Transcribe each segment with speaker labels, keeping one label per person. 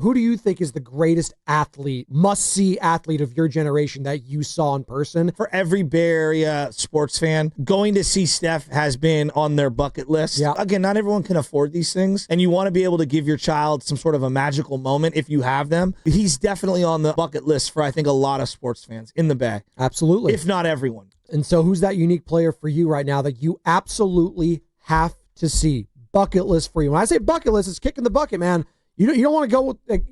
Speaker 1: who do you think is the greatest athlete, must-see athlete of your generation that you saw in person?
Speaker 2: For every Bay Area sports fan, going to see Steph has been on their bucket list.
Speaker 1: Yeah.
Speaker 2: Again, not everyone can afford these things, and you want to be able to give your child some sort of a magical moment if you have them. He's definitely on the bucket list for, I think, a lot of sports fans in the Bay.
Speaker 1: Absolutely.
Speaker 2: If not everyone.
Speaker 1: And so who's that unique player for you right now that you absolutely have to see? Bucket list for you. When I say bucket list, it's kicking the bucket, man. You don't want to go with, like,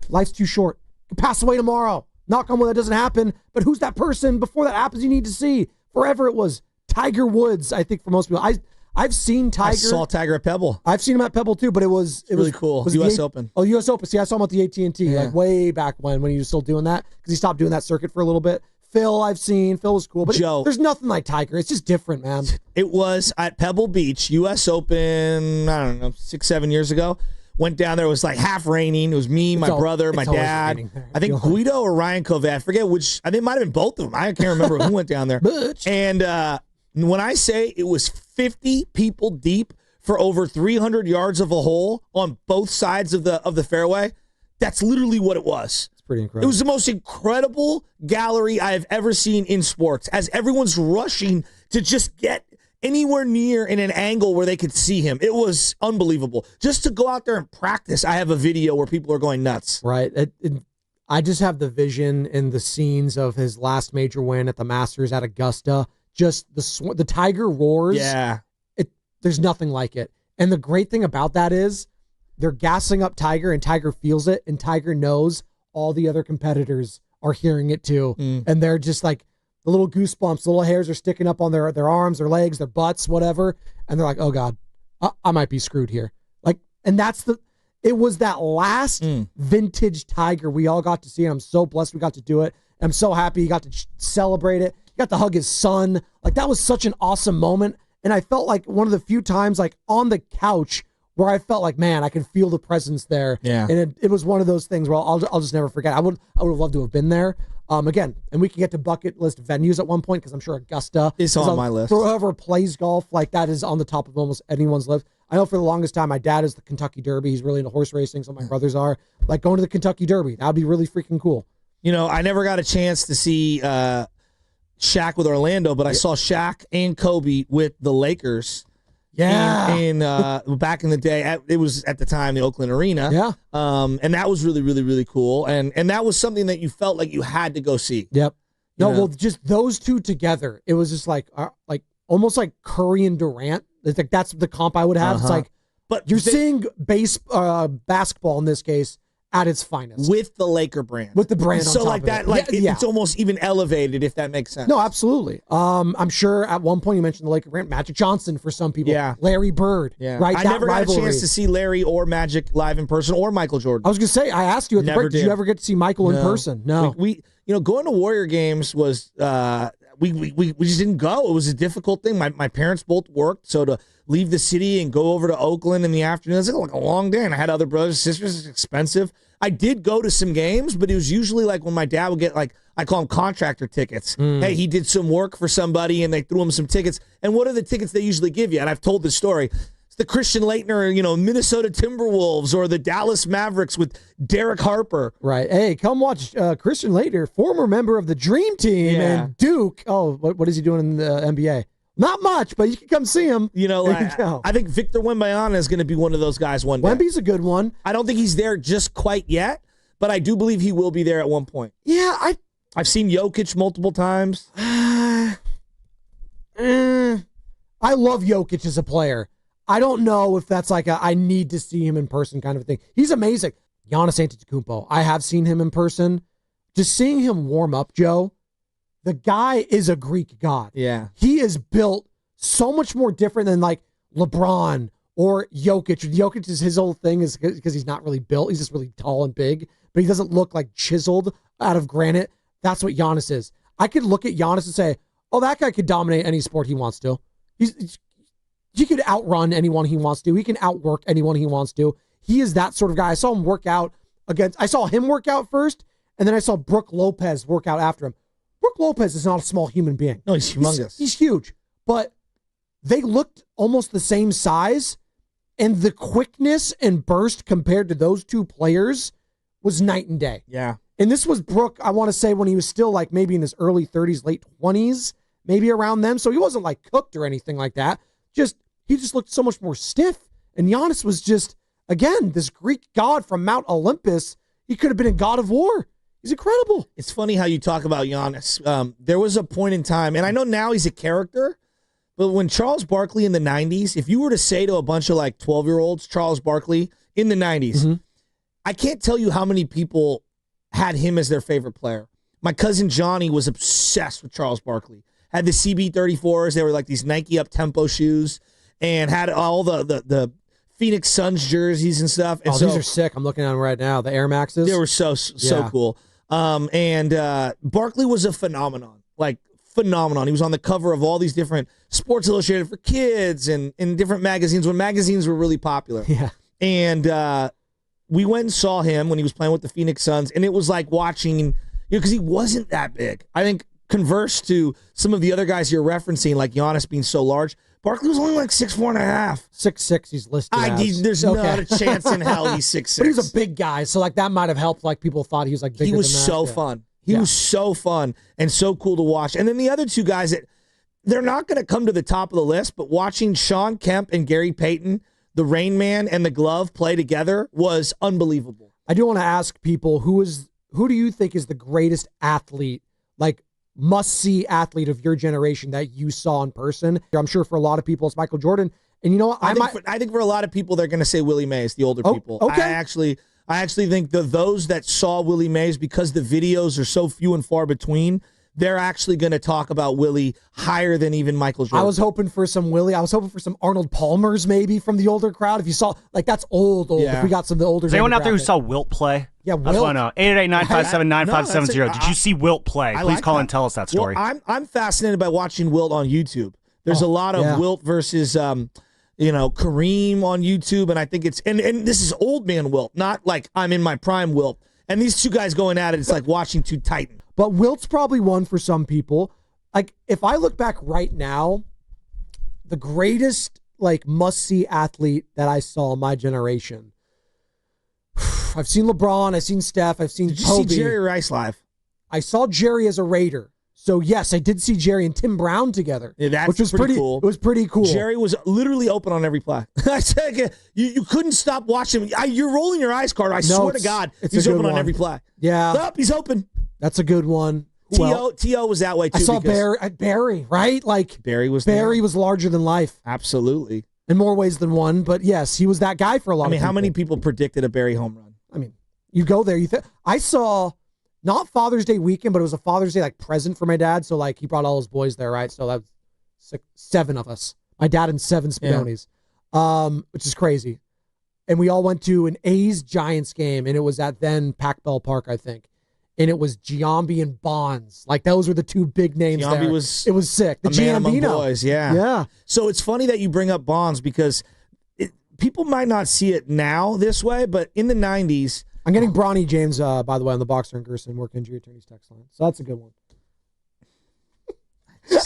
Speaker 1: life's too short. You can pass away tomorrow. Knock on wood, that doesn't happen. But who's that person before that happens you need to see? Forever it was Tiger Woods, I think, for most people. I've seen Tiger.
Speaker 2: I saw Tiger at Pebble.
Speaker 1: I've seen him at Pebble too, but it was
Speaker 2: really cool. U.S. Open.
Speaker 1: Oh, U.S. Open. See, I saw him at the AT&T like way back when he was still doing that because he stopped doing that circuit for a little bit. Phil, I've seen. Phil was cool. But
Speaker 2: Joe,
Speaker 1: there's nothing like Tiger. It's just different, man.
Speaker 2: It was at Pebble Beach, U.S. Open, I don't know, 6-7 years ago. Went down there. It was like half raining. It was me, my brother, my dad. I think Guido or Ryan Covey. I forget which. I think it might have been both of them. I can't remember who went down there. And when I say it was 50 people deep for over 300 yards of a hole on both sides of the fairway, that's literally what it was.
Speaker 1: Pretty incredible.
Speaker 2: It was the most incredible gallery I have ever seen in sports as everyone's rushing to just get anywhere near in an angle where they could see him. It was unbelievable. Just to go out there and practice, I have a video where people are going nuts.
Speaker 1: Right. I just have the vision and the scenes of his last major win at the Masters at Augusta. Just the Tiger roars.
Speaker 2: Yeah.
Speaker 1: There's nothing like it. And the great thing about that is they're gassing up Tiger and Tiger feels it and Tiger knows all the other competitors are hearing it too. And they're just like, the little goosebumps, the little hairs are sticking up on their arms, their legs, their butts, whatever. And they're like, oh God, I might be screwed here. Like, and it was that last vintage Tiger we all got to see. And I'm so blessed we got to do it. I'm so happy he got to celebrate it. He got to hug his son. Like, that was such an awesome moment. And I felt like one of the few times, like, on the couch where I felt like, man, I can feel the presence there.
Speaker 2: Yeah.
Speaker 1: And it was one of those things where I'll just never forget. I would have loved to have been there. Again, and we can get to bucket list venues at one point because I'm sure Augusta
Speaker 2: is on my list.
Speaker 1: For whoever plays golf, like, that is on the top of almost anyone's list. I know for the longest time, my dad is the Kentucky Derby. He's really into horse racing, so my brothers are. Like, going to the Kentucky Derby, that would be really freaking cool. You know, I never got a chance to see Shaq with Orlando, but I saw Shaq and Kobe with the Lakers. Yeah, in back in the day, it was at the time the Oakland Arena. Yeah, and that was really, really, really cool, and that was something that you felt like you had to go see. Yep. No, well, just those two together, it was just like almost like Curry and Durant. It's like that's the comp I would have. It's like, but you're seeing basketball in this case at its finest with the Laker brand, with the brand. So on top like that, like it's almost even elevated, if that makes sense. No, absolutely. I'm sure at one point you mentioned the Laker brand, Magic Johnson for some people. Yeah, Larry Bird. Yeah, right. I never got a chance to see Larry or Magic live in person, or Michael Jordan. I was gonna say, I asked you at the break, did you ever get to see Michael in person? No. We going to Warrior games was we just didn't go. It was a difficult thing. My parents both worked, so to leave the city and go over to Oakland in the afternoon, it's like a long day. And I had other brothers and sisters. It's expensive. I did go to some games, but it was usually like when my dad would get, like, I call them contractor tickets. Hey, he did some work for somebody and they threw him some tickets. And what are the tickets they usually give you? And I've told this story. It's the Christian Laettner, Minnesota Timberwolves, or the Dallas Mavericks with Derek Harper. Right. Hey, come watch Christian Laettner, former member of the Dream Team, and Duke. Oh, what is he doing in the NBA? Not much, but you can come see him. I think Victor Wembanyama is going to be one of those guys one day. Wemby's a good one. I don't think he's there just quite yet, but I do believe he will be there at one point. Yeah, I've seen Jokic multiple times. I love Jokic as a player. I don't know if that's like I need to see him in person kind of a thing. He's amazing. Giannis Antetokounmpo. I have seen him in person. Just seeing him warm up, Joe. The guy is a Greek god. Yeah. He is built so much more different than like LeBron or Jokic. Jokic is his whole thing is because he's not really built. He's just really tall and big, but he doesn't look like chiseled out of granite. That's what Giannis is. I could look at Giannis and say, oh, that guy could dominate any sport he wants to. He could outrun anyone he wants to. He can outwork anyone he wants to. He is that sort of guy. I saw him work out first, and then I saw Brook Lopez work out after him. Brook Lopez is not a small human being. No, he's humongous. He's huge. But they looked almost the same size, And the quickness and burst compared to those two players was night and day.
Speaker 2: Yeah.
Speaker 1: And this was Brook, I want to say, when he was still like maybe in his early 30s, late 20s, maybe around them. So he wasn't like cooked or anything like that. He just looked so much more stiff. And Giannis was just, again, this Greek god from Mount Olympus. He could have been a god of war. He's incredible.
Speaker 2: It's funny how you talk about Giannis. There was a point in time, and I know now he's a character, but when Charles Barkley in the 90s, if you were to say to a bunch of like 12-year-olds, Charles Barkley in the 90s, I can't tell you how many people had him as their favorite player. My cousin Johnny was obsessed with Charles Barkley. Had the CB34s. They were like these Nike up-tempo shoes, and had all the Phoenix Suns jerseys and stuff. And
Speaker 1: these are sick. I'm looking at them right now. The Air Maxes.
Speaker 2: They were so cool. And Barkley was a phenomenon. Like, phenomenon. He was on the cover of all these different Sports Illustrated for kids and in different magazines when magazines were really popular.
Speaker 1: Yeah.
Speaker 2: And we went and saw him when he was playing with the Phoenix Suns, and it was like watching, because he wasn't that big. I think converse to some of the other guys you're referencing, like Giannis being so large, Barkley was only like 6'4.5".
Speaker 1: 6'6", he's listed as.
Speaker 2: There's not a chance in hell he's 6'6".
Speaker 1: But he was a big guy, so like that might have helped. Like people thought he was like bigger
Speaker 2: He was
Speaker 1: than that.
Speaker 2: so fun. He was so fun and so cool to watch. And then the other two guys that they're not going to come to the top of the list, but watching Shawn Kemp and Gary Payton, the Rain Man and the Glove, play together was unbelievable.
Speaker 1: I do want to ask people, who do you think is the greatest athlete, like must-see athlete of your generation that you saw in person? I'm sure for a lot of people it's Michael Jordan. And you know what?
Speaker 2: I think for a lot of people they're going to say Willie Mays, the older people.
Speaker 1: Okay.
Speaker 2: I actually think those that saw Willie Mays, because the videos are so few and far between, they're actually going to talk about Willie higher than even Michael Jordan.
Speaker 1: I was hoping for some Willie. I was hoping for some Arnold Palmers maybe from the older crowd. If you saw, like, that's old.
Speaker 2: Yeah.
Speaker 1: If we got some of the older.
Speaker 3: Is anyone out there who saw Wilt play?
Speaker 1: Yeah, Wilt.
Speaker 3: That's what I know. 888-957-9570. Did you see Wilt play? Please call and tell us that story.
Speaker 2: Well, I'm fascinated by watching Wilt on YouTube. There's a lot of Wilt versus Kareem on YouTube, and I think it's and this is old man Wilt, not like I'm in my prime Wilt. And these two guys going at it, it's like watching two titans.
Speaker 1: But Wilt's probably one for some people. Like, if I look back right now, the greatest, like, must-see athlete that I saw in my generation, I've seen LeBron, I've seen Steph, I've seen Kobe.
Speaker 2: Did you see Jerry Rice live?
Speaker 1: I saw Jerry as a Raider. So, yes, I did see Jerry and Tim Brown together, which was pretty cool. It was pretty cool.
Speaker 2: Jerry was literally open on every play. I said, you couldn't stop watching. You're rolling your eyes, Carter. I swear to God, he's open on every play.
Speaker 1: Yeah.
Speaker 2: He's open.
Speaker 1: That's a good one.
Speaker 2: T.O. was that way, too.
Speaker 1: I saw Barry, right? Like,
Speaker 2: Barry was
Speaker 1: larger than life.
Speaker 2: Absolutely.
Speaker 1: In more ways than one, but yes, he was that guy for a lot of people.
Speaker 2: How many people predicted a Barry home run?
Speaker 1: I mean, you go there. I saw, not Father's Day weekend, but it was a Father's Day, like, present for my dad. So, like, he brought all his boys there, right? So that was 7 of us. My dad and 7 Spidonis, which is crazy. And we all went to an A's-Giants game, and it was at then Pac Bell Park, I think. And it was Giambi and Bonds. Like, those were the two big names there. It was sick. The Giambino
Speaker 2: boys, yeah. So it's funny that you bring up Bonds, because people might not see it now this way, but in the 90s.
Speaker 1: I'm getting Bronny James, by the way, on the Boxer and Gerson work injury attorney's text line. So that's a good one.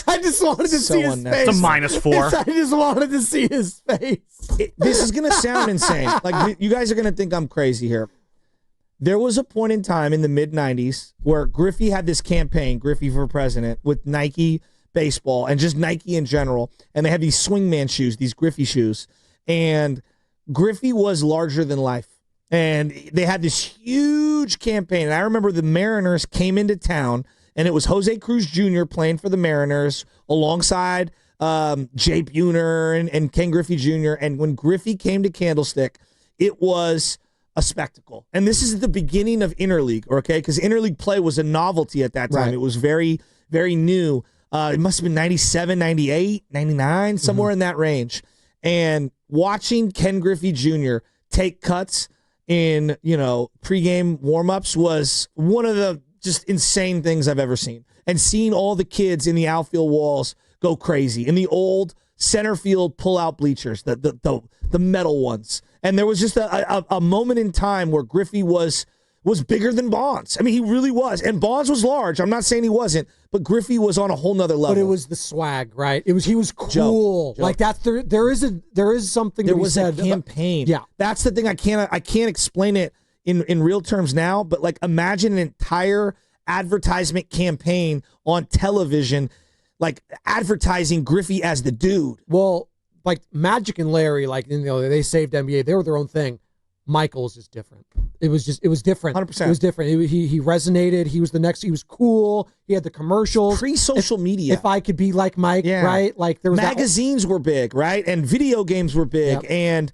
Speaker 1: I just wanted to see his face.
Speaker 3: It's a -4.
Speaker 1: I just wanted to see his face.
Speaker 2: This is going to sound insane. Like, you guys are going to think I'm crazy here. There was a point in time in the mid-'90s where Griffey had this campaign, Griffey for President, with Nike baseball and just Nike in general. And they had these swingman shoes, these Griffey shoes. And Griffey was larger than life. And they had this huge campaign. And I remember the Mariners came into town, and it was Jose Cruz Jr. playing for the Mariners alongside Jay Buhner and Ken Griffey Jr. And when Griffey came to Candlestick, it was a spectacle. And this is the beginning of interleague, okay? Because interleague play was a novelty at that time. Right. It was very, very new. It must have been 97, 98, 99, somewhere in that range. And watching Ken Griffey Jr. take cuts in, pregame warmups was one of the just insane things I've ever seen. And seeing all the kids in the outfield walls go crazy in the old center field pull-out bleachers, the metal ones. And there was just a moment in time where Griffey was was bigger than Bonds. I mean, he really was. And Bonds was large. I'm not saying he wasn't, but Griffey was on a whole nother level.
Speaker 1: But it was the swag, right? He was cool.
Speaker 2: Joe.
Speaker 1: Like that's there is something
Speaker 2: there
Speaker 1: that
Speaker 2: was a campaign.
Speaker 1: Yeah.
Speaker 2: That's the thing. I can't explain it in real terms now, but like imagine an entire advertisement campaign on television, like advertising Griffey as the dude.
Speaker 1: Well, like Magic and Larry, like they saved NBA. They were their own thing. Michael's is different. It was different.
Speaker 2: 100%.
Speaker 1: It was different. He resonated. He was the next. He was cool. He had the commercials.
Speaker 2: Pre-social media.
Speaker 1: If I could be like Mike, right? Like there was
Speaker 2: magazines were big, right? And video games were big, and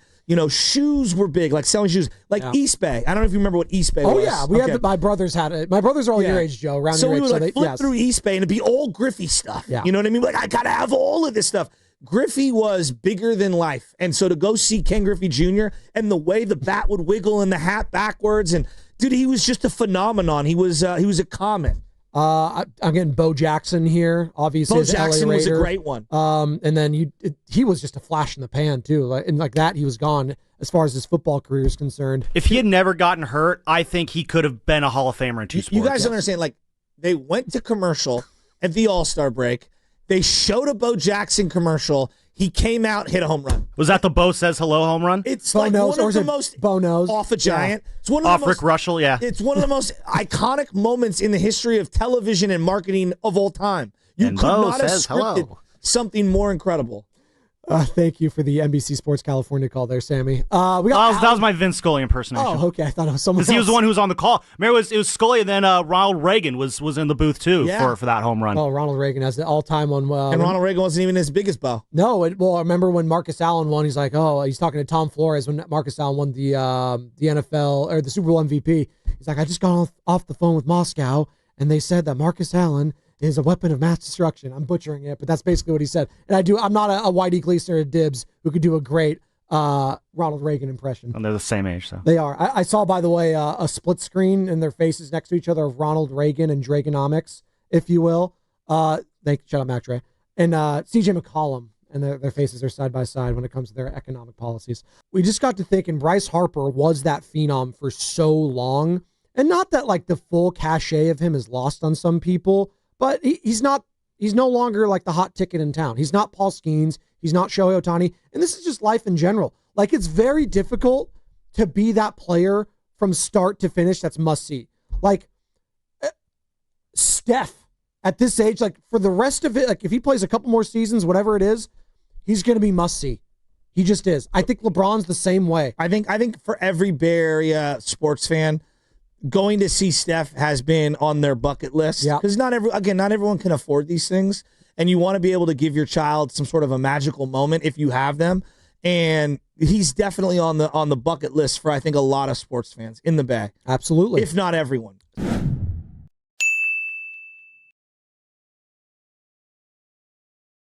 Speaker 2: shoes were big, like selling shoes, like East Bay. I don't know if you remember what East Bay was.
Speaker 1: Oh yeah, we had my brothers had it. My brothers are all your age, Joe. Around
Speaker 2: so
Speaker 1: your
Speaker 2: we
Speaker 1: age.
Speaker 2: would flip through East Bay and it'd be all Griffey stuff.
Speaker 1: Yeah.
Speaker 2: You know what I mean? Like I gotta have all of this stuff. Griffey was bigger than life. And so to go see Ken Griffey Jr. and the way the bat would wiggle and the hat backwards, and dude, he was just a phenomenon. He was a comet.
Speaker 1: Again, Bo Jackson here, obviously.
Speaker 2: Bo Jackson was a great one.
Speaker 1: And then he was just a flash in the pan too. Like that, he was gone as far as his football career is concerned.
Speaker 3: If he had never gotten hurt, I think he could have been a Hall of Famer in two sports.
Speaker 2: You guys don't understand. Like they went to commercial at the All-Star break. They showed a Bo Jackson commercial. He came out, hit a home run.
Speaker 3: Was that the Bo Says Hello home run?
Speaker 2: It's like one of the most off a giant.
Speaker 3: Yeah.
Speaker 2: It's one of
Speaker 3: off
Speaker 2: the most,
Speaker 3: Rick Russell, yeah.
Speaker 2: It's one of the most iconic moments in the history of television and marketing of all time. You
Speaker 3: and
Speaker 2: could
Speaker 3: Bo
Speaker 2: not have
Speaker 3: says
Speaker 2: scripted
Speaker 3: hello.
Speaker 2: something more incredible.
Speaker 1: Thank you for the NBC Sports California call there, Sammy.
Speaker 3: That was my Vince Scully impersonation.
Speaker 1: Oh, okay. I thought it was someone else.
Speaker 3: Because he was the one who was on the call. Remember, it was Scully, and then Ronald Reagan was in the booth, too, for that home run.
Speaker 1: Oh, Ronald Reagan has the all-time one.
Speaker 2: And Ronald Reagan wasn't even as big as Bo.
Speaker 1: No, I remember when Marcus Allen won, he's like, he's talking to Tom Flores when Marcus Allen won the NFL, or the Super Bowl MVP. He's like, I just got off the phone with Moscow, and they said that Marcus Allen is a weapon of mass destruction. I'm butchering it, but that's basically what he said. And I'm not a Whitey Gleason or a Dibs who could do a great Ronald Reagan impression.
Speaker 3: And they're the same age, so.
Speaker 1: They are. I saw, by the way, a split screen in their faces next to each other of Ronald Reagan and Dragonomics, if you will. Shut up, Mac Dre. And CJ McCollum, and their faces are side by side when it comes to their economic policies. We just got to thinking Bryce Harper was that phenom for so long. And not that like the full cachet of him is lost on some people, but he's no longer like the hot ticket in town. He's not Paul Skeens. He's not Shohei Ohtani. And this is just life in general. Like it's very difficult to be that player from start to finish that's must see. Like Steph at this age, like for the rest of it, like if he plays a couple more seasons, whatever it is, he's going to be must see. He just is. I think LeBron's the same way.
Speaker 2: I think for every Bay Area sports fan, going to see Steph has been on their bucket list.
Speaker 1: Yeah.
Speaker 2: Because not everyone can afford these things. And you want to be able to give your child some sort of a magical moment if you have them. And he's definitely on the bucket list for, I think, a lot of sports fans in the Bay.
Speaker 1: Absolutely.
Speaker 2: If not everyone.